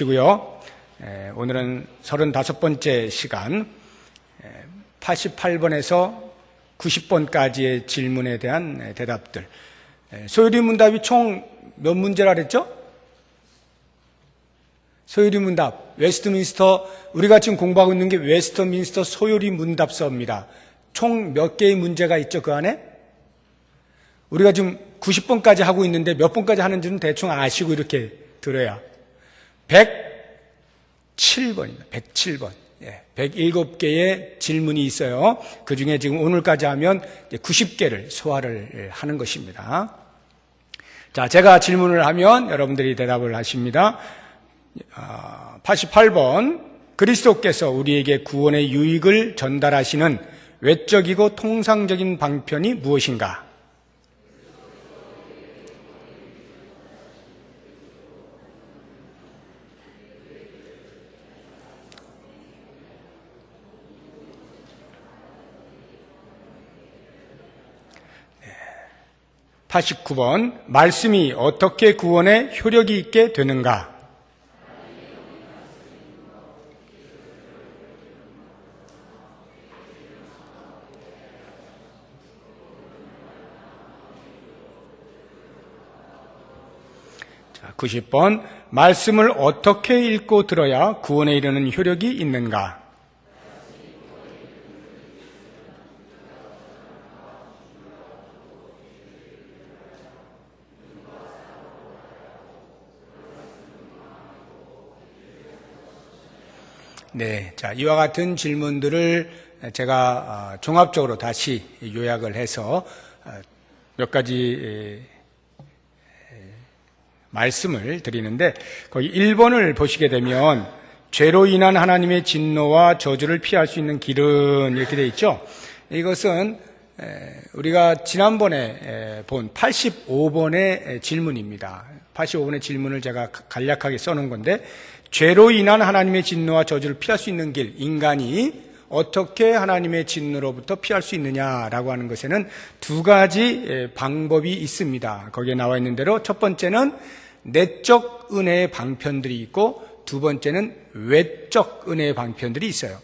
시고요. 오늘은 35번째 시간 88번에서 90번까지의 질문에 대한 대답들. 소요리 문답이 총 몇 문제라 그랬죠? 소요리 문답, 웨스트민스터, 우리가 지금 공부하고 있는 게 웨스트민스터 소요리 문답서입니다. 총 몇 개의 문제가 있죠, 그 안에? 우리가 지금 90번까지 하고 있는데 몇 번까지 하는지는 대충 아시고 이렇게 들어야. 107번입니다. 107번. 107개의 질문이 있어요. 그 중에 지금 오늘까지 하면 90개를 소화를 하는 것입니다. 자, 제가 질문을 하면 여러분들이 대답을 하십니다. 88번. 그리스도께서 우리에게 구원의 유익을 전달하시는 외적이고 통상적인 방편이 무엇인가? 네. 89번. 말씀이 어떻게 구원에 효력이 있게 되는가? 자, 90번. 말씀을 어떻게 읽고 들어야 구원에 이르는 효력이 있는가? 네, 자, 이와 같은 질문들을 제가 종합적으로 다시 요약을 해서 몇 가지 말씀을 드리는데, 거기 1번을 보시게 되면 죄로 인한 하나님의 진노와 저주를 피할 수 있는 길은 이렇게 되어 있죠. 이것은 우리가 지난번에 본 85번의 질문입니다. 85번의 질문을 제가 간략하게 써놓은 건데, 죄로 인한 하나님의 진노와 저주를 피할 수 있는 길, 인간이 어떻게 하나님의 진노로부터 피할 수 있느냐라고 하는 것에는 두 가지 방법이 있습니다. 거기에 나와 있는 대로 첫 번째는 내적 은혜의 방편들이 있고, 두 번째는 외적 은혜의 방편들이 있어요.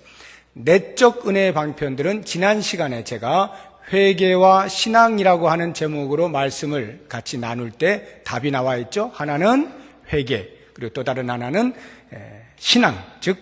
내적 은혜의 방편들은 지난 시간에 제가 회개와 신앙이라고 하는 제목으로 말씀을 같이 나눌 때 답이 나와 있죠. 하나는 회개, 그리고 또 다른 하나는 신앙, 즉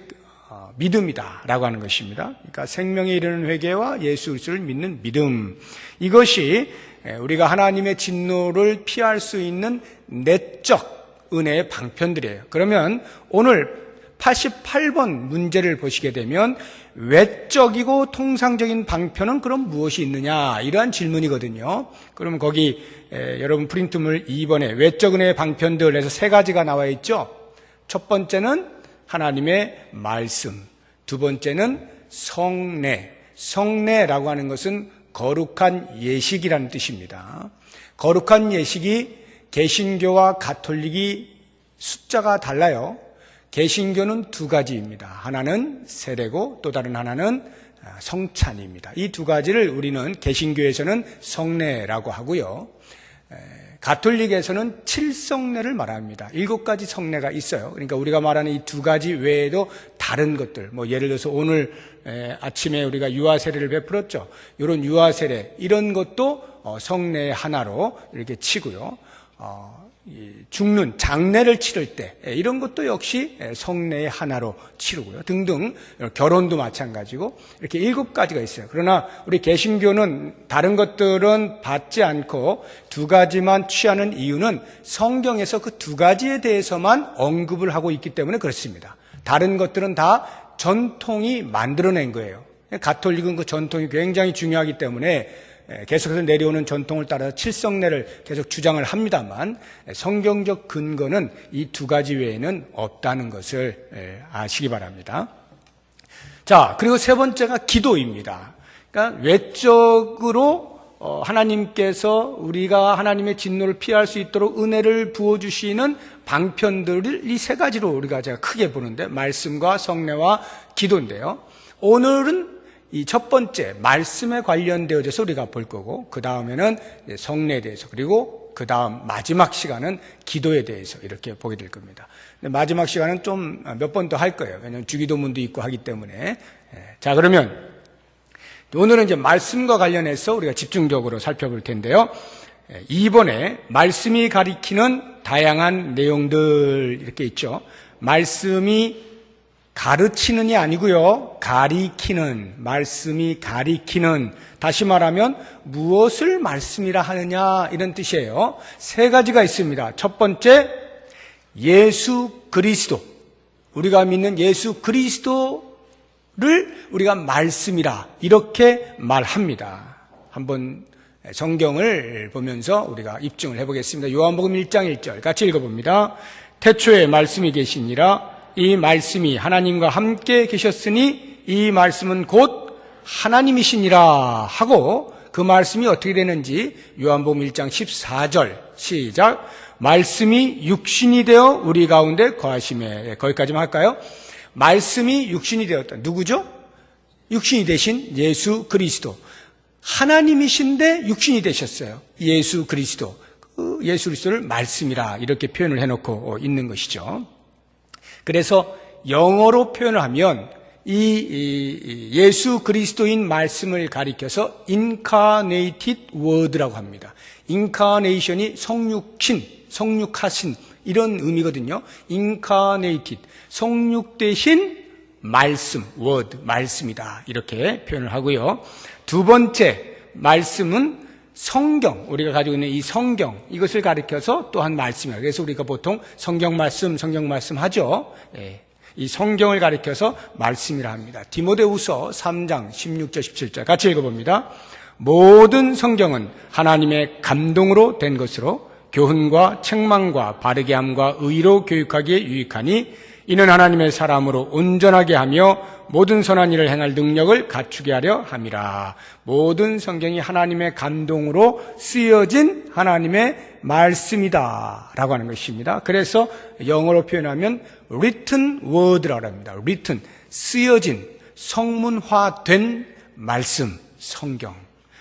믿음이다라고 하는 것입니다. 그러니까 생명에 이르는 회개와 예수 그리스도를 믿는 믿음, 이것이 우리가 하나님의 진노를 피할 수 있는 내적 은혜의 방편들이에요. 그러면 오늘 88번 문제를 보시게 되면 외적이고 통상적인 방편은 그럼 무엇이 있느냐, 이러한 질문이거든요. 그러면 거기 여러분 프린트물 2번에 외적 은혜의 방편들 해서 세 가지가 나와 있죠. 첫 번째는 하나님의 말씀, 두 번째는 성례. 성례라고 하는 것은 거룩한 예식이라는 뜻입니다. 거룩한 예식이 개신교와 가톨릭이 숫자가 달라요. 개신교는 두 가지입니다. 하나는 세례고 또 다른 하나는 성찬입니다. 이 두 가지를 우리는 개신교에서는 성례라고 하고요. 가톨릭에서는 7성례를 말합니다. 7가지 성례가 있어요. 그러니까 우리가 말하는 이 두 가지 외에도 다른 것들, 예를 들어서 오늘 아침에 우리가 유아세례를 베풀었죠. 이런 유아세례, 이런 것도 성례의 하나로 이렇게 치고요. 죽는 장례를 치를 때 이런 것도 역시 성례의 하나로 치르고요. 등등. 결혼도 마찬가지고 이렇게 7가지가 있어요. 그러나 우리 개신교는 다른 것들은 받지 않고 두 가지만 취하는 이유는 성경에서 그 두 가지에 대해서만 언급을 하고 있기 때문에 그렇습니다. 다른 것들은 다 전통이 만들어낸 거예요. 가톨릭은 그 전통이 굉장히 중요하기 때문에 계속해서 내려오는 전통을 따라서 7성례를 계속 주장을 합니다만, 성경적 근거는 이 두 가지 외에는 없다는 것을 아시기 바랍니다. 자, 그리고 세 번째가 기도입니다. 그러니까 외적으로 하나님께서 우리가 하나님의 진노를 피할 수 있도록 은혜를 부어주시는 방편들을 이 세 가지로 우리가 제가 크게 보는데, 말씀과 성례와 기도인데요. 오늘은 이 첫 번째 말씀에 관련되어져서 우리가 볼 거고, 그 다음에는 성례에 대해서, 그리고 그 다음 마지막 시간은 기도에 대해서 이렇게 보게 될 겁니다. 근데 마지막 시간은 좀 몇 번 더 할 거예요. 왜냐하면 주기도문도 있고 하기 때문에. 자, 그러면 오늘은 이제 말씀과 관련해서 우리가 집중적으로 살펴볼 텐데요. 이번에 말씀이 가리키는 다양한 내용들 이렇게 있죠. 말씀이 가르치는이 아니고요. 가리키는, 말씀이 가리키는, 다시 말하면 무엇을 말씀이라 하느냐 이런 뜻이에요. 세 가지가 있습니다. 첫 번째, 예수 그리스도. 우리가 믿는 예수 그리스도를 우리가 말씀이라 이렇게 말합니다. 한번 성경을 보면서 우리가 입증을 해보겠습니다. 요한복음 1장 1절 같이 읽어봅니다. 태초에 말씀이 계시니라. 이 말씀이 하나님과 함께 계셨으니 이 말씀은 곧 하나님이시니라 하고 그 말씀이 어떻게 되는지 요한복음 1장 14절 시작. 말씀이 육신이 되어 우리 가운데 거하심에. 거기까지만 할까요? 말씀이 육신이 되었다. 누구죠? 육신이 되신 예수 그리스도. 하나님이신데 육신이 되셨어요. 예수 그리스도. 그 예수 그리스도를 말씀이라 이렇게 표현을 해놓고 있는 것이죠. 그래서 영어로 표현을 하면 이 예수 그리스도인 말씀을 가리켜서 incarnated word라고 합니다. incarnation이 성육신, 성육하신 이런 의미거든요. incarnated, 성육되신 말씀, word, 말씀이다 이렇게 표현을 하고요. 두 번째 말씀은 성경, 우리가 가지고 있는 이 성경, 이것을 가리켜서 또한 말씀이에요. 그래서 우리가 보통 성경 말씀 하죠. 이 성경을 가리켜서 말씀이라 합니다. 디모데후서 3장 16절 17절 같이 읽어봅니다. 모든 성경은 하나님의 감동으로 된 것으로 교훈과 책망과 바르게 함과 의로 교육하기에 유익하니 이는 하나님의 사람으로 온전하게 하며 모든 선한 일을 행할 능력을 갖추게 하려 함이라. 모든 성경이 하나님의 감동으로 쓰여진 하나님의 말씀이다 라고 하는 것입니다. 그래서 영어로 표현하면 written word라고 합니다. written, 쓰여진, 성문화된 말씀, 성경.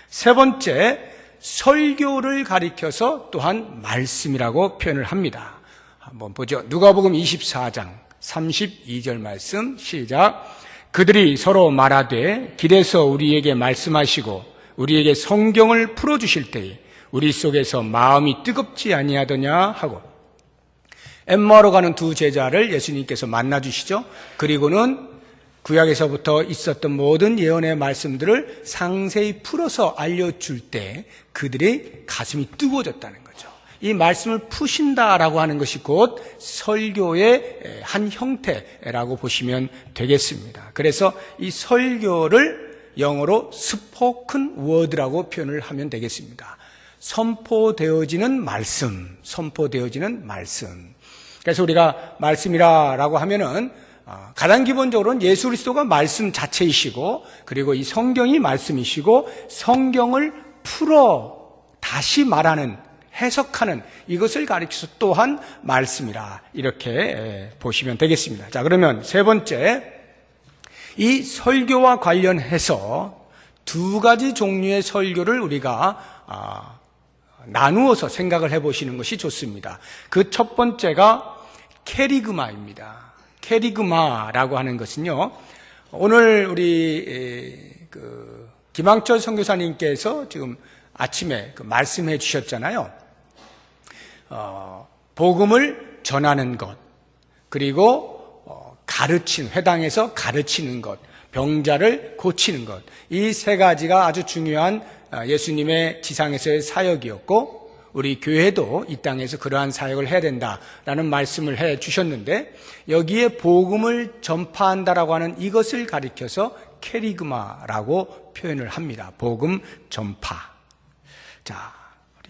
세 번째, 설교를 가리켜서 또한 말씀이라고 표현을 합니다. 한번 보죠. 누가복음 24장 32절 말씀 시작. 그들이 서로 말하되 길에서 우리에게 말씀하시고 우리에게 성경을 풀어주실 때에 우리 속에서 마음이 뜨겁지 아니하더냐 하고 엠마오로 가는 두 제자를 예수님께서 만나주시죠. 그리고는 구약에서부터 있었던 모든 예언의 말씀들을 상세히 풀어서 알려줄 때 그들의 가슴이 뜨거워졌다는 거죠. 이 말씀을 푸신다라고 하는 것이 곧 설교의 한 형태라고 보시면 되겠습니다. 그래서 이 설교를 영어로 spoken word라고 표현을 하면 되겠습니다. 선포되어지는 말씀, 선포되어지는 말씀. 그래서 우리가 말씀이라고 하면은 가장 기본적으로는 예수 그리스도가 말씀 자체이시고 그리고 이 성경이 말씀이시고 성경을 풀어 다시 말하는 해석하는 이것을 가리켜서 또한 말씀이라 이렇게 보시면 되겠습니다. 자, 그러면 세 번째, 이 설교와 관련해서 두 가지 종류의 설교를 우리가 나누어서 생각을 해보시는 것이 좋습니다. 그 첫 번째가 캐리그마입니다. 캐리그마라고 하는 것은요, 오늘 우리 김항철 선교사님께서 지금 아침에 말씀해 주셨잖아요. 복음을 전하는 것, 그리고 가르치는, 회당에서 가르치는 것, 병자를 고치는 것, 이 세 가지가 아주 중요한 예수님의 지상에서의 사역이었고 우리 교회도 이 땅에서 그러한 사역을 해야 된다라는 말씀을 해 주셨는데 여기에 복음을 전파한다라고 하는 이것을 가리켜서 캐리그마라고 표현을 합니다. 복음 전파. 자,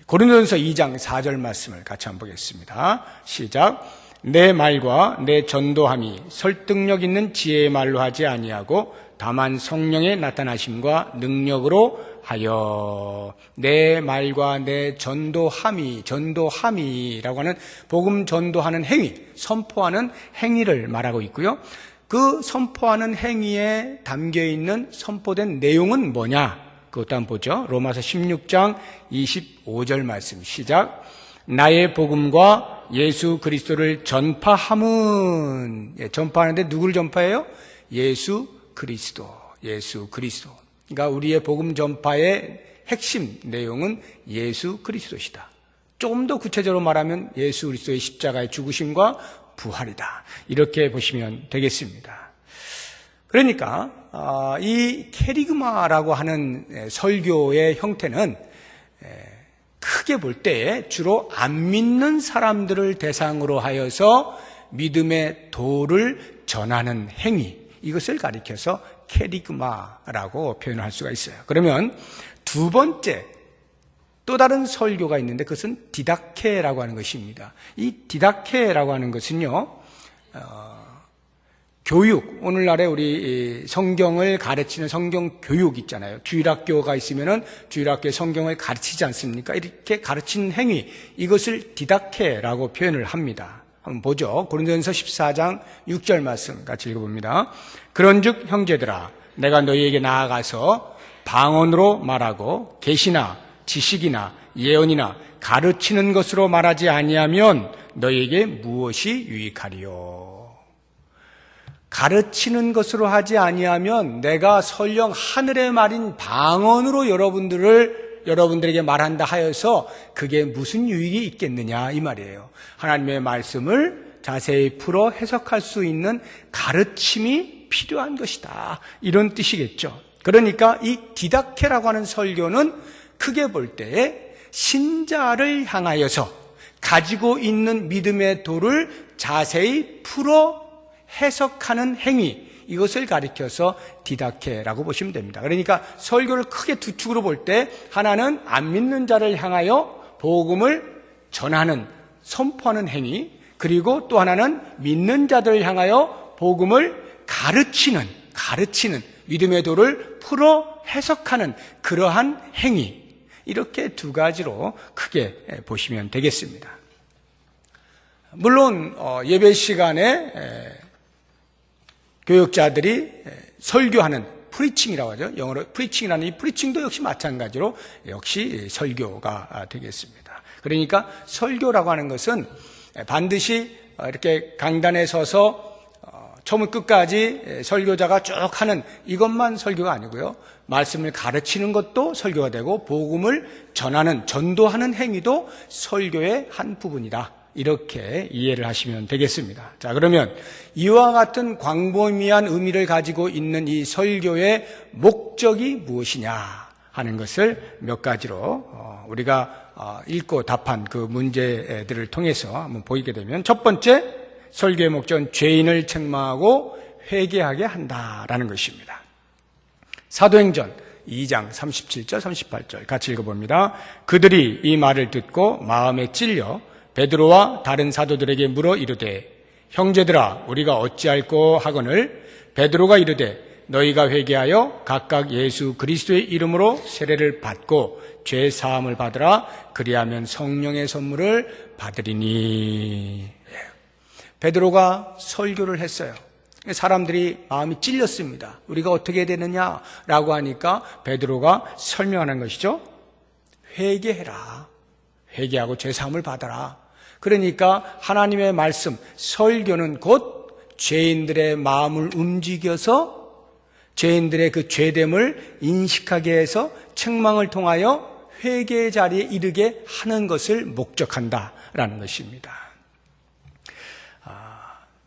고린도전서 2장 4절 말씀을 같이 한번 보겠습니다. 시작. 내 말과 내 전도함이 설득력 있는 지혜의 말로 하지 아니하고 다만 성령의 나타나심과 능력으로 하여. 내 말과 내 전도함이라고 하는 복음 전도하는 행위, 선포하는 행위를 말하고 있고요. 그 선포하는 행위에 담겨 있는 선포된 내용은 뭐냐? 그것도 한번 보죠. 로마서 16장 25절 말씀 시작. 나의 복음과 예수 그리스도를 전파함은, 전파하는데 누구를 전파해요? 예수 그리스도. 그러니까 우리의 복음 전파의 핵심 내용은 예수 그리스도시다. 조금 더 구체적으로 말하면 예수 그리스도의 십자가의 죽으심과 부활이다. 이렇게 보시면 되겠습니다. 그러니까 이 캐리그마라고 하는 설교의 형태는 크게 볼 때 주로 안 믿는 사람들을 대상으로 하여서 믿음의 도를 전하는 행위, 이것을 가리켜서 캐리그마라고 표현할 수가 있어요. 그러면 두 번째 또 다른 설교가 있는데 그것은 디다케라고 하는 것입니다. 이 디다케라고 하는 것은요, 교육, 오늘날에 우리 성경을 가르치는 성경 교육 있잖아요. 주일학교가 있으면은 주일학교에 성경을 가르치지 않습니까? 이렇게 가르치는 행위, 이것을 디다케라고 표현을 합니다. 한번 보죠. 고린도전서 14장 6절 말씀 같이 읽어봅니다. 그런즉 형제들아, 내가 너희에게 나아가서 방언으로 말하고 계시나 지식이나 예언이나 가르치는 것으로 말하지 아니하면 너희에게 무엇이 유익하리요? 가르치는 것으로 하지 아니하면 내가 설령 하늘의 말인 방언으로 여러분들에게 말한다 하여서 그게 무슨 유익이 있겠느냐 이 말이에요. 하나님의 말씀을 자세히 풀어 해석할 수 있는 가르침이 필요한 것이다, 이런 뜻이겠죠. 그러니까 이 디다케라고 하는 설교는 크게 볼 때 신자를 향하여서 가지고 있는 믿음의 도를 자세히 풀어 해석하는 행위, 이것을 가리켜서 디다케라고 보시면 됩니다. 그러니까 설교를 크게 두 축으로 볼 때 하나는 안 믿는 자를 향하여 복음을 전하는, 선포하는 행위, 그리고 또 하나는 믿는 자들을 향하여 복음을 가르치는 믿음의 도를 풀어 해석하는 그러한 행위, 이렇게 두 가지로 크게 보시면 되겠습니다. 물론 예배 시간에 교역자들이 설교하는 프리칭이라고 하죠. 영어로 프리칭이라는 이 프리칭도 역시 마찬가지로 역시 설교가 되겠습니다. 그러니까 설교라고 하는 것은 반드시 이렇게 강단에 서서 처음부터 끝까지 설교자가 쭉 하는 이것만 설교가 아니고요. 말씀을 가르치는 것도 설교가 되고 복음을 전하는, 전도하는 행위도 설교의 한 부분이다, 이렇게 이해를 하시면 되겠습니다. 자, 그러면 이와 같은 광범위한 의미를 가지고 있는 이 설교의 목적이 무엇이냐 하는 것을 몇 가지로 우리가 읽고 답한 그 문제들을 통해서 한번 보이게 되면, 첫 번째 설교의 목적은 죄인을 책망하고 회개하게 한다라는 것입니다. 사도행전 2장 37절 38절 같이 읽어봅니다. 그들이 이 말을 듣고 마음에 찔려 베드로와 다른 사도들에게 물어 이르되, 형제들아, 우리가 어찌할꼬 하거늘 베드로가 이르되, 너희가 회개하여 각각 예수 그리스도의 이름으로 세례를 받고 죄 사함을 받으라. 그리하면 성령의 선물을 받으리니. 베드로가 설교를 했어요. 사람들이 마음이 찔렸습니다. 우리가 어떻게 해야 되느냐라고 하니까 베드로가 설명하는 것이죠. 회개해라. 회개하고 죄 사함을 받아라. 그러니까 하나님의 말씀, 설교는 곧 죄인들의 마음을 움직여서 죄인들의 그 죄됨을 인식하게 해서 책망을 통하여 회개의 자리에 이르게 하는 것을 목적한다라는 것입니다.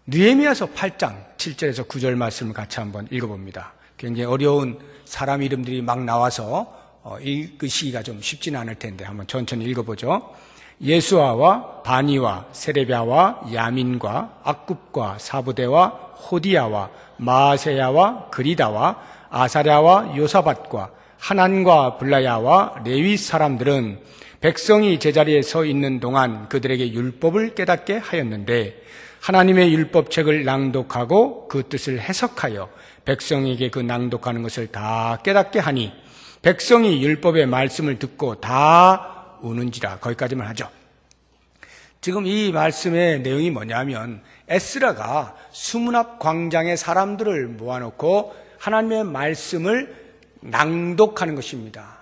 느헤미야서 8장 7절에서 9절 말씀을 같이 한번 읽어봅니다. 굉장히 어려운 사람 이름들이 막 나와서 읽으시기가 좀 쉽지는 않을 텐데 한번 천천히 읽어보죠. 예수아와 바니와 세레비아와 야민과 악굽과 사부대와 호디야와 마아세야와 그리다와 아사랴와 요사밧과 하난과 블라야와 레위 사람들은 백성이 제자리에 서 있는 동안 그들에게 율법을 깨닫게 하였는데, 하나님의 율법책을 낭독하고 그 뜻을 해석하여 백성에게 그 낭독하는 것을 다 깨닫게 하니 백성이 율법의 말씀을 듣고 다 우는지라. 거기까지만 하죠. 지금 이 말씀의 내용이 뭐냐면, 에스라가 수문 앞 광장에 사람들을 모아놓고 하나님의 말씀을 낭독하는 것입니다.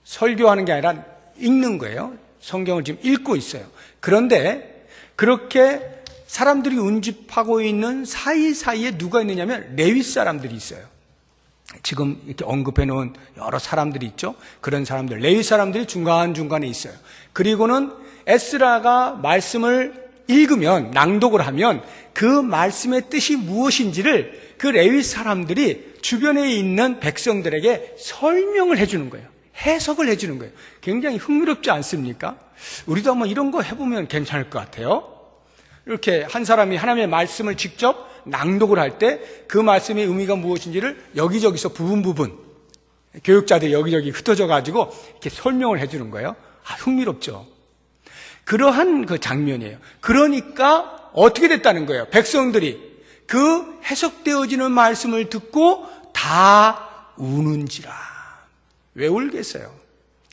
설교하는 게 아니라 읽는 거예요. 성경을 지금 읽고 있어요. 그런데 그렇게 사람들이 운집하고 있는 사이사이에 누가 있느냐면 레위 사람들이 있어요. 지금 이렇게 언급해 놓은 여러 사람들이 있죠. 그런 사람들, 레위 사람들이 중간중간에 있어요. 그리고는 에스라가 말씀을 읽으면, 낭독을 하면 그 말씀의 뜻이 무엇인지를 그 레위 사람들이 주변에 있는 백성들에게 설명을 해주는 거예요. 해석을 해주는 거예요. 굉장히 흥미롭지 않습니까? 우리도 한번 이런 거 해보면 괜찮을 것 같아요. 이렇게 한 사람이 하나님의 말씀을 직접 낭독을 할 때 그 말씀의 의미가 무엇인지를 여기저기서 부분 교육자들이 여기저기 흩어져 가지고 이렇게 설명을 해주는 거예요. 흥미롭죠. 그러한 그 장면이에요. 그러니까 어떻게 됐다는 거예요? 백성들이 그 해석되어지는 말씀을 듣고 다 우는지라. 왜 울겠어요?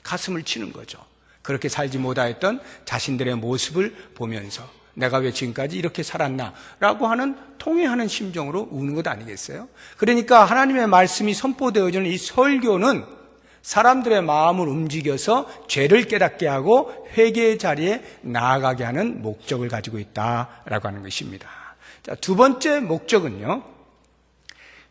가슴을 치는 거죠. 그렇게 살지 못하였던 자신들의 모습을 보면서 내가 왜 지금까지 이렇게 살았나 라고 하는 통회하는 심정으로 우는 것 아니겠어요? 그러니까 하나님의 말씀이 선포되어지는 이 설교는 사람들의 마음을 움직여서 죄를 깨닫게 하고 회개의 자리에 나아가게 하는 목적을 가지고 있다라고 하는 것입니다. 자, 두 번째 목적은요,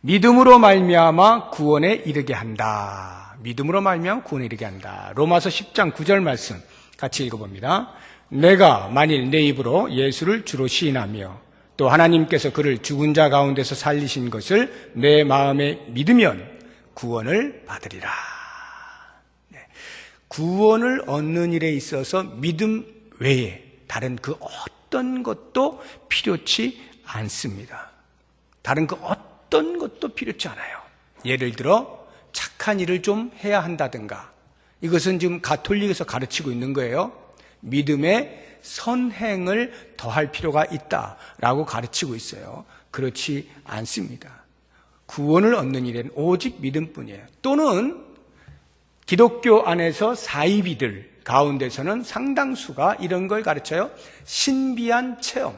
믿음으로 말미암아 구원에 이르게 한다. 믿음으로 말미암아 구원에 이르게 한다. 로마서 10장 9절 말씀 같이 읽어봅니다. 내가 만일 내 입으로 예수를 주로 시인하며 또 하나님께서 그를 죽은 자 가운데서 살리신 것을 내 마음에 믿으면 구원을 받으리라. 네. 구원을 얻는 일에 있어서 믿음 외에 다른 그 어떤 것도 필요치 않습니다. 다른 그 어떤 것도 필요치 않아요. 예를 들어 착한 일을 좀 해야 한다든가, 이것은 지금 가톨릭에서 가르치고 있는 거예요. 믿음의 선행을 더할 필요가 있다라고 가르치고 있어요. 그렇지 않습니다. 구원을 얻는 일에는 오직 믿음뿐이에요. 또는 기독교 안에서 사이비들 가운데서는 상당수가 이런 걸 가르쳐요. 신비한 체험.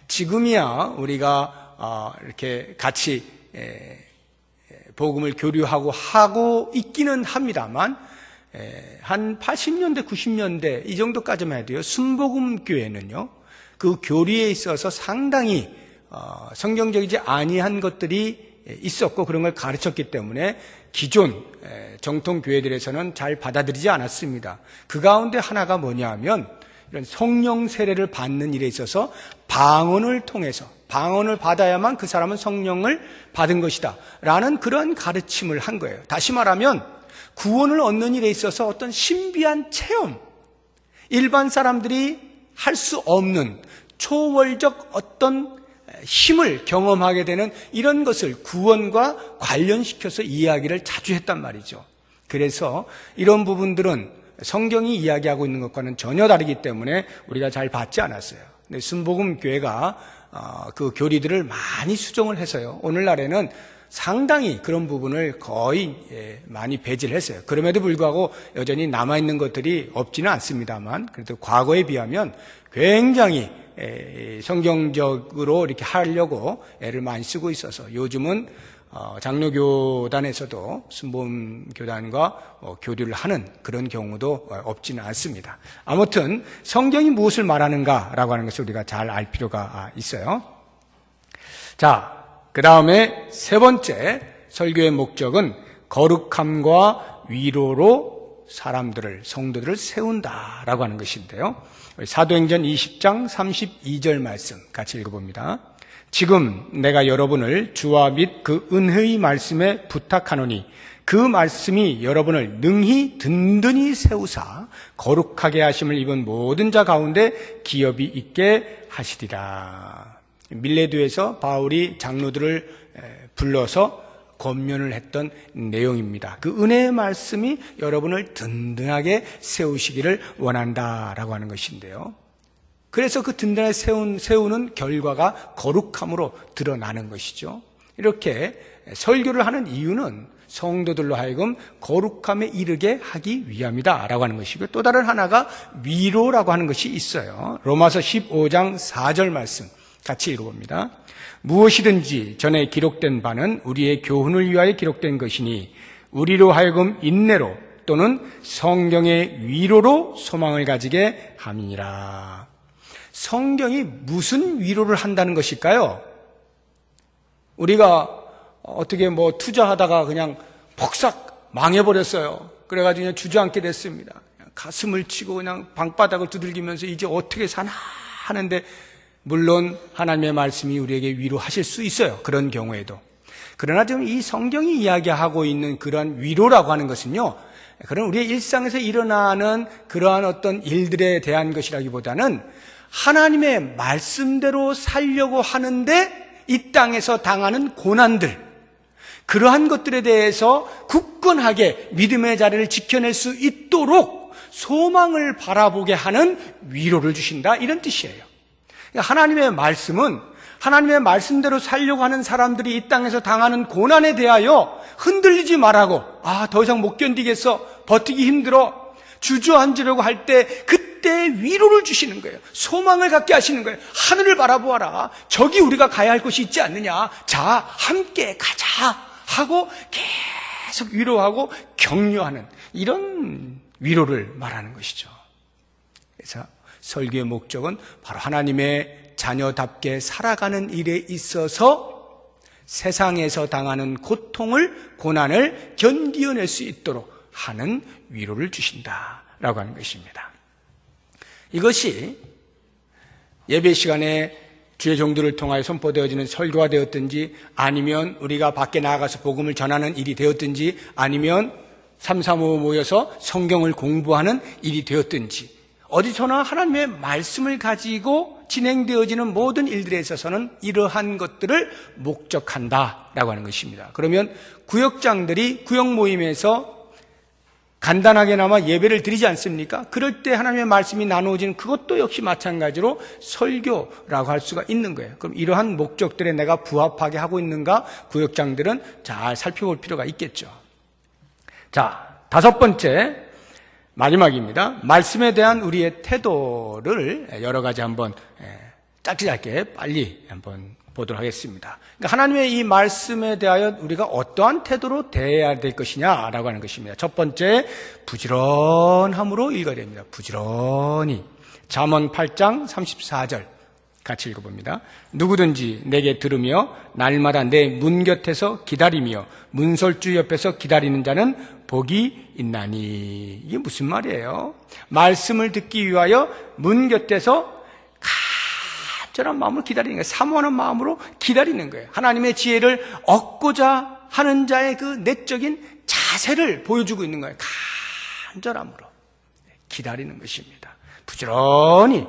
지금이야 우리가 이렇게 같이 복음을 교류하고 있기는 합니다만, 한 80년대, 90년대 이 정도까지만 해도요, 순복음 교회는요, 그 교리에 있어서 상당히 성경적이지 아니한 것들이 있었고 그런 걸 가르쳤기 때문에 기존 정통 교회들에서는 잘 받아들이지 않았습니다. 그 가운데 하나가 뭐냐 하면, 이런 성령 세례를 받는 일에 있어서 방언을 통해서, 방언을 받아야만 그 사람은 성령을 받은 것이다 라는 그런 가르침을 한 거예요. 다시 말하면 구원을 얻는 일에 있어서 어떤 신비한 체험, 일반 사람들이 할 수 없는 초월적 어떤 힘을 경험하게 되는 이런 것을 구원과 관련시켜서 이야기를 자주 했단 말이죠. 그래서 이런 부분들은 성경이 이야기하고 있는 것과는 전혀 다르기 때문에 우리가 잘 받지 않았어요. 근데 순복음 교회가 그 교리들을 많이 수정을 해서요, 오늘날에는 상당히 그런 부분을 거의 많이 배제를 했어요. 그럼에도 불구하고 여전히 남아있는 것들이 없지는 않습니다만, 그래도 과거에 비하면 굉장히 성경적으로 이렇게 하려고 애를 많이 쓰고 있어서 요즘은 장로교단에서도 순복음교단과 교류를 하는 그런 경우도 없지는 않습니다. 아무튼 성경이 무엇을 말하는가라고 하는 것을 우리가 잘 알 필요가 있어요. 자, 그 다음에 세 번째 설교의 목적은 거룩함과 위로로 사람들을, 성도들을 세운다라고 하는 것인데요. 사도행전 20장 32절 말씀 같이 읽어봅니다. 지금 내가 여러분을 주와 및 그 은혜의 말씀에 부탁하노니 그 말씀이 여러분을 능히 든든히 세우사 거룩하게 하심을 입은 모든 자 가운데 기업이 있게 하시리라. 밀레도에서 바울이 장로들을 불러서 권면을 했던 내용입니다. 그 은혜의 말씀이 여러분을 든든하게 세우시기를 원한다라고 하는 것인데요. 그래서 그 든든하게 세우는 결과가 거룩함으로 드러나는 것이죠. 이렇게 설교를 하는 이유는 성도들로 하여금 거룩함에 이르게 하기 위함이다라고 하는 것이고, 또 다른 하나가 위로라고 하는 것이 있어요. 로마서 15장 4절 말씀 같이 읽어봅니다. 무엇이든지 전에 기록된 바는 우리의 교훈을 위하여 기록된 것이니 우리로 하여금 인내로 또는 성경의 위로로 소망을 가지게 함이니라. 성경이 무슨 위로를 한다는 것일까요? 우리가 어떻게 투자하다가 그냥 폭삭 망해버렸어요. 그래가지고 그냥 주저앉게 됐습니다. 그냥 가슴을 치고 그냥 방바닥을 두들기면서 이제 어떻게 사나 하는데, 물론 하나님의 말씀이 우리에게 위로하실 수 있어요. 그런 경우에도. 그러나 지금 이 성경이 이야기하고 있는 그러한 위로라고 하는 것은요, 그런 우리의 일상에서 일어나는 그러한 어떤 일들에 대한 것이라기보다는 하나님의 말씀대로 살려고 하는데 이 땅에서 당하는 고난들, 그러한 것들에 대해서 굳건하게 믿음의 자리를 지켜낼 수 있도록 소망을 바라보게 하는 위로를 주신다, 이런 뜻이에요. 하나님의 말씀은 하나님의 말씀대로 살려고 하는 사람들이 이 땅에서 당하는 고난에 대하여 흔들리지 말라고, 더 이상 못 견디겠어, 버티기 힘들어, 주저앉으려고 할 때 그때 위로를 주시는 거예요. 소망을 갖게 하시는 거예요. 하늘을 바라보아라, 저기 우리가 가야 할 곳이 있지 않느냐, 자 함께 가자 하고 계속 위로하고 격려하는 이런 위로를 말하는 것이죠. 그래서 설교의 목적은 바로 하나님의 자녀답게 살아가는 일에 있어서 세상에서 당하는 고통을, 고난을 견디어낼 수 있도록 하는 위로를 주신다라고 하는 것입니다. 이것이 예배 시간에 주의 종들을 통하여 선포되어지는 설교가 되었든지, 아니면 우리가 밖에 나가서 복음을 전하는 일이 되었든지, 아니면 335 모여서 성경을 공부하는 일이 되었든지, 어디서나 하나님의 말씀을 가지고 진행되어지는 모든 일들에 있어서는 이러한 것들을 목적한다라고 하는 것입니다. 그러면 구역장들이 구역 모임에서 간단하게나마 예배를 드리지 않습니까? 그럴 때 하나님의 말씀이 나누어지는 그것도 역시 마찬가지로 설교라고 할 수가 있는 거예요. 그럼 이러한 목적들에 내가 부합하게 하고 있는가, 구역장들은 잘 살펴볼 필요가 있겠죠. 자, 5번째, 마지막입니다. 말씀에 대한 우리의 태도를 여러 가지 한번 짧게 빨리 한번 보도록 하겠습니다. 그러니까 하나님의 이 말씀에 대하여 우리가 어떠한 태도로 대해야 될 것이냐라고 하는 것입니다. 첫 번째, 부지런함으로 읽어야 됩니다. 부지런히. 잠언 8장 34절 같이 읽어봅니다. 누구든지 내게 들으며 날마다 내 문 곁에서 기다리며 문설주 옆에서 기다리는 자는 복이 있나니. 이게 무슨 말이에요? 말씀을 듣기 위하여 문 곁에서 간절한 마음으로 기다리는 거예요. 사모하는 마음으로 기다리는 거예요. 하나님의 지혜를 얻고자 하는 자의 그 내적인 자세를 보여주고 있는 거예요. 간절함으로 기다리는 것입니다. 부지런히.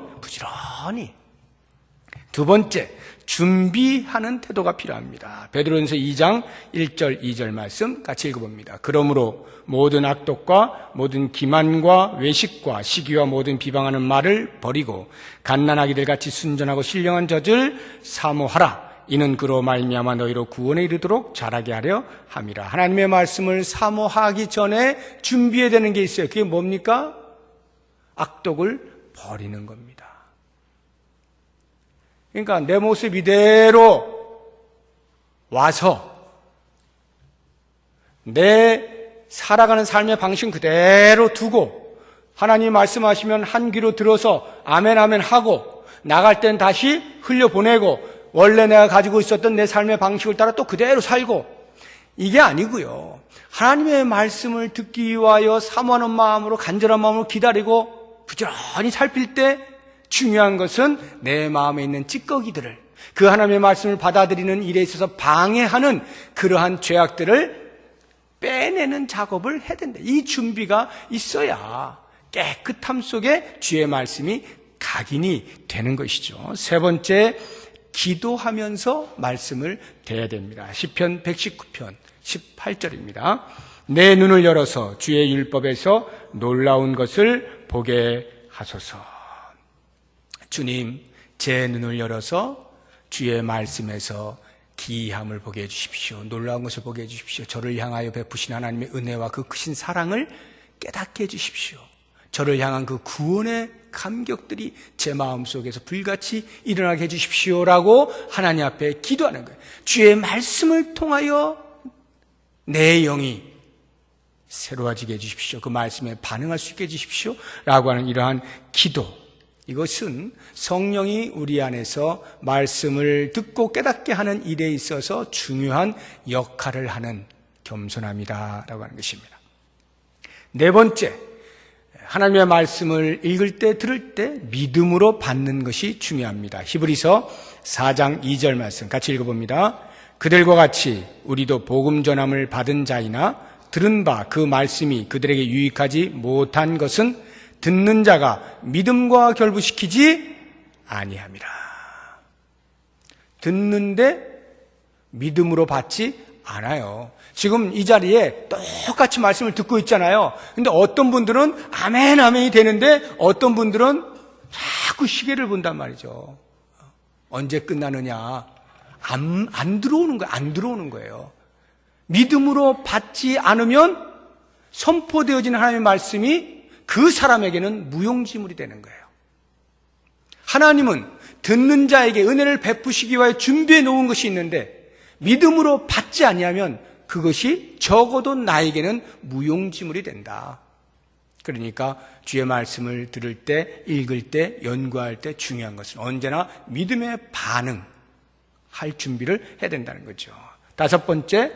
두 번째, 준비하는 태도가 필요합니다. 베드로전서 2장 1절 2절 말씀 같이 읽어봅니다. 그러므로 모든 악독과 모든 기만과 외식과 시기와 모든 비방하는 말을 버리고 갓난아기들 같이 순전하고 신령한 젖을 사모하라. 이는 그로 말미암아 너희로 구원에 이르도록 자라게 하려 함이라. 하나님의 말씀을 사모하기 전에 준비해야 되는 게 있어요. 그게 뭡니까? 악독을 버리는 겁니다. 그러니까 내 모습 이대로 와서 내 살아가는 삶의 방식 그대로 두고 하나님 말씀하시면 한 귀로 들어서 아멘 아멘 하고 나갈 땐 다시 흘려보내고 원래 내가 가지고 있었던 내 삶의 방식을 따라 또 그대로 살고, 이게 아니고요. 하나님의 말씀을 듣기 위하여 사모하는 마음으로, 간절한 마음으로 기다리고 부지런히 살필 때 중요한 것은 내 마음에 있는 찌꺼기들을, 그 하나님의 말씀을 받아들이는 일에 있어서 방해하는 그러한 죄악들을 빼내는 작업을 해야 된다. 이 준비가 있어야 깨끗함 속에 주의 말씀이 각인이 되는 것이죠. 세 번째, 기도하면서 말씀을 대해야 됩니다. 시편 119편 18절입니다. 내 눈을 열어서 주의 율법에서 놀라운 것을 보게 하소서. 주님, 제 눈을 열어서 주의 말씀에서 기이함을 보게 해주십시오. 놀라운 것을 보게 해주십시오. 저를 향하여 베푸신 하나님의 은혜와 그 크신 사랑을 깨닫게 해주십시오. 저를 향한 그 구원의 감격들이 제 마음속에서 불같이 일어나게 해주십시오라고 하나님 앞에 기도하는 거예요. 주의 말씀을 통하여 내 영이 새로워지게 해주십시오. 그 말씀에 반응할 수 있게 해주십시오. 라고 하는 이러한 기도, 이것은 성령이 우리 안에서 말씀을 듣고 깨닫게 하는 일에 있어서 중요한 역할을 하는 겸손함이다 라고 하는 것입니다. 네 번째, 하나님의 말씀을 읽을 때 들을 때 믿음으로 받는 것이 중요합니다. 히브리서 4장 2절 말씀 같이 읽어봅니다. 그들과 같이 우리도 복음 전함을 받은 자이나 들은 바 그 말씀이 그들에게 유익하지 못한 것은 듣는 자가 믿음과 결부시키지 아니함이라. 듣는데 믿음으로 받지 않아요. 지금 이 자리에 똑같이 말씀을 듣고 있잖아요. 근데 어떤 분들은 아멘 아멘이 되는데 어떤 분들은 자꾸 시계를 본단 말이죠. 언제 끝나느냐. 안 들어오는 거예요. 안 들어오는 거예요. 믿음으로 받지 않으면 선포되어진 하나님의 말씀이 그 사람에게는 무용지물이 되는 거예요. 하나님은 듣는 자에게 은혜를 베푸시기 위해 준비해 놓은 것이 있는데 믿음으로 받지 아니하면 그것이 적어도 나에게는 무용지물이 된다. 그러니까 주의 말씀을 들을 때, 읽을 때, 연구할 때 중요한 것은 언제나 믿음의 반응할 준비를 해야 된다는 거죠. 다섯 번째,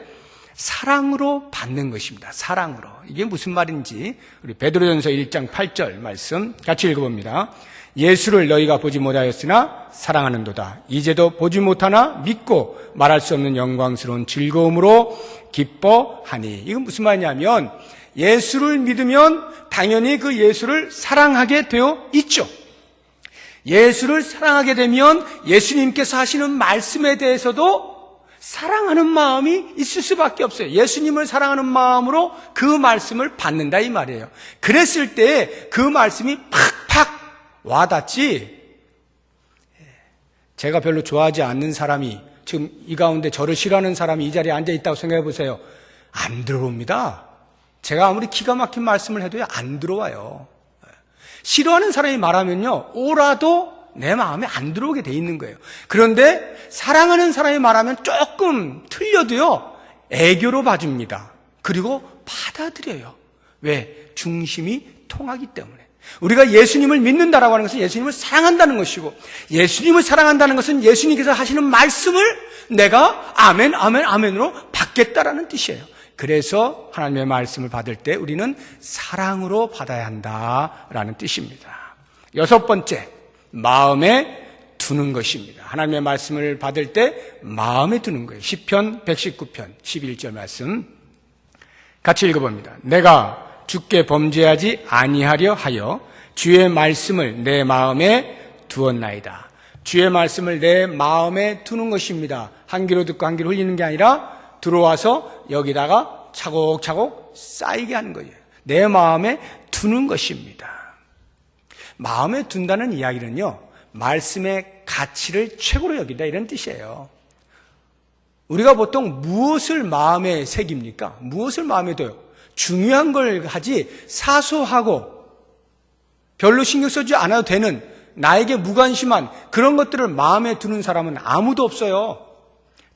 사랑으로 받는 것입니다. 사랑으로. 이게 무슨 말인지 우리 베드로전서 1장 8절 말씀 같이 읽어봅니다. 예수를 너희가 보지 못하였으나 사랑하는도다. 이제도 보지 못하나 믿고 말할 수 없는 영광스러운 즐거움으로 기뻐하니. 이건 무슨 말이냐면 예수를 믿으면 당연히 그 예수를 사랑하게 되어 있죠. 예수를 사랑하게 되면 예수님께서 하시는 말씀에 대해서도 사랑하는 마음이 있을 수밖에 없어요. 예수님을 사랑하는 마음으로 그 말씀을 받는다 이 말이에요. 그랬을 때 그 말씀이 팍팍 와닿지. 제가 별로 좋아하지 않는 사람이 지금 이 가운데 저를 싫어하는 사람이 이 자리에 앉아 있다고 생각해 보세요. 안 들어옵니다. 제가 아무리 기가 막힌 말씀을 해도 안 들어와요. 싫어하는 사람이 말하면요, 오라도 내 마음에 안 들어오게 돼 있는 거예요. 그런데 사랑하는 사람이 말하면 조금 틀려도요, 애교로 봐줍니다. 그리고 받아들여요. 왜? 중심이 통하기 때문에. 우리가 예수님을 믿는다라고 하는 것은 예수님을 사랑한다는 것이고, 예수님을 사랑한다는 것은 예수님께서 하시는 말씀을 내가 아멘, 아멘, 아멘으로 받겠다라는 뜻이에요. 그래서 하나님의 말씀을 받을 때 우리는 사랑으로 받아야 한다라는 뜻입니다. 여섯 번째, 마음에 두는 것입니다. 하나님의 말씀을 받을 때 마음에 두는 거예요. 시편 119편 11절 말씀 같이 읽어봅니다. 내가 주께 범죄하지 아니하려 하여 주의 말씀을 내 마음에 두었나이다. 주의 말씀을 내 마음에 두는 것입니다. 한 귀로 듣고 한 귀로 흘리는 게 아니라 들어와서 여기다가 차곡차곡 쌓이게 하는 거예요. 내 마음에 두는 것입니다. 마음에 둔다는 이야기는요, 말씀의 가치를 최고로 여긴다 이런 뜻이에요. 우리가 보통 무엇을 마음에 새깁니까? 무엇을 마음에 둬요? 중요한 걸 하지 사소하고 별로 신경 쓰지 않아도 되는 나에게 무관심한 그런 것들을 마음에 두는 사람은 아무도 없어요.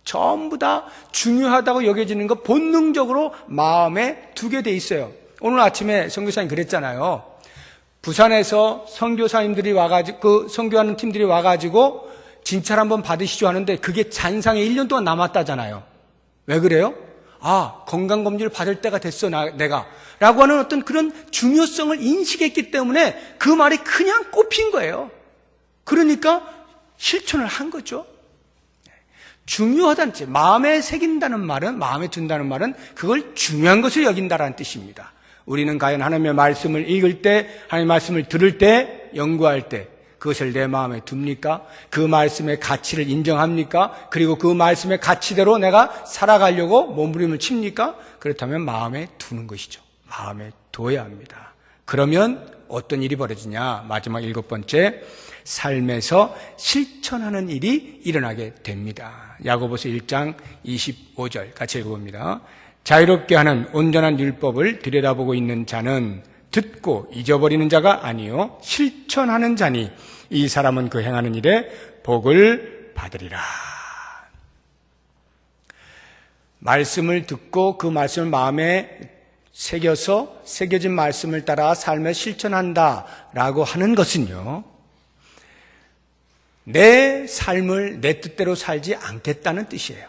전부 다 중요하다고 여겨지는 것 본능적으로 마음에 두게 돼 있어요. 오늘 아침에 선교사님 그랬잖아요. 부산에서 선교사님들이 와가지고 그 선교하는 팀들이 와가지고 진찰 한번 받으시죠 하는데 그게 잔상에 1년 동안 남았다잖아요. 왜 그래요? 아, 건강검진을 받을 때가 됐어 내가 라고 하는 어떤 그런 중요성을 인식했기 때문에 그 말이 그냥 꼽힌 거예요. 그러니까 실천을 한 거죠. 중요하다는 뜻, 마음에 새긴다는 말은, 마음에 둔다는 말은 그걸 중요한 것을 여긴다라는 뜻입니다. 우리는 과연 하나님의 말씀을 읽을 때, 하나님의 말씀을 들을 때, 연구할 때 그것을 내 마음에 둡니까? 그 말씀의 가치를 인정합니까? 그리고 그 말씀의 가치대로 내가 살아가려고 몸부림을 칩니까? 그렇다면 마음에 두는 것이죠. 마음에 둬야 합니다. 그러면 어떤 일이 벌어지냐? 마지막 7번째, 삶에서 실천하는 일이 일어나게 됩니다. 야고보서 1장 25절 같이 읽어봅니다. 자유롭게 하는 온전한 율법을 들여다보고 있는 자는 듣고 잊어버리는 자가 아니요 실천하는 자니 이 사람은 그 행하는 일에 복을 받으리라. 말씀을 듣고 그 말씀을 마음에 새겨서 새겨진 말씀을 따라 삶에 실천한다라고 하는 것은요, 내 삶을 내 뜻대로 살지 않겠다는 뜻이에요.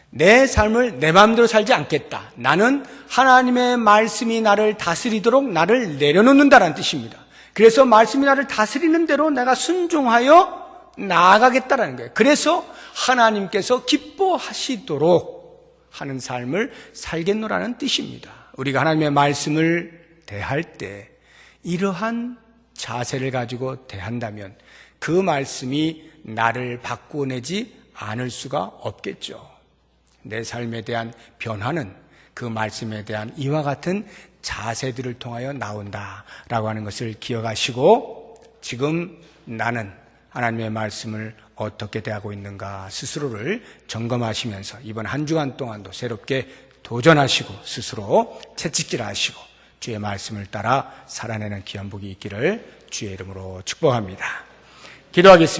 내 삶을 내 마음대로 살지 않겠다. 나는 하나님의 말씀이 나를 다스리도록 나를 내려놓는다는 뜻입니다. 그래서 말씀이 나를 다스리는 대로 내가 순종하여 나아가겠다라는 거예요. 그래서 하나님께서 기뻐하시도록 하는 삶을 살겠노라는 뜻입니다. 우리가 하나님의 말씀을 대할 때 이러한 자세를 가지고 대한다면 그 말씀이 나를 바꾸어내지 않을 수가 없겠죠. 내 삶에 대한 변화는 그 말씀에 대한 이와 같은 자세들을 통하여 나온다라고 하는 것을 기억하시고, 지금 나는 하나님의 말씀을 어떻게 대하고 있는가 스스로를 점검하시면서 이번 한 주간 동안도 새롭게 도전하시고 스스로 채찍질하시고 주의 말씀을 따라 살아내는 귀한 복이 있기를 주의 이름으로 축복합니다. 기도하겠습니다.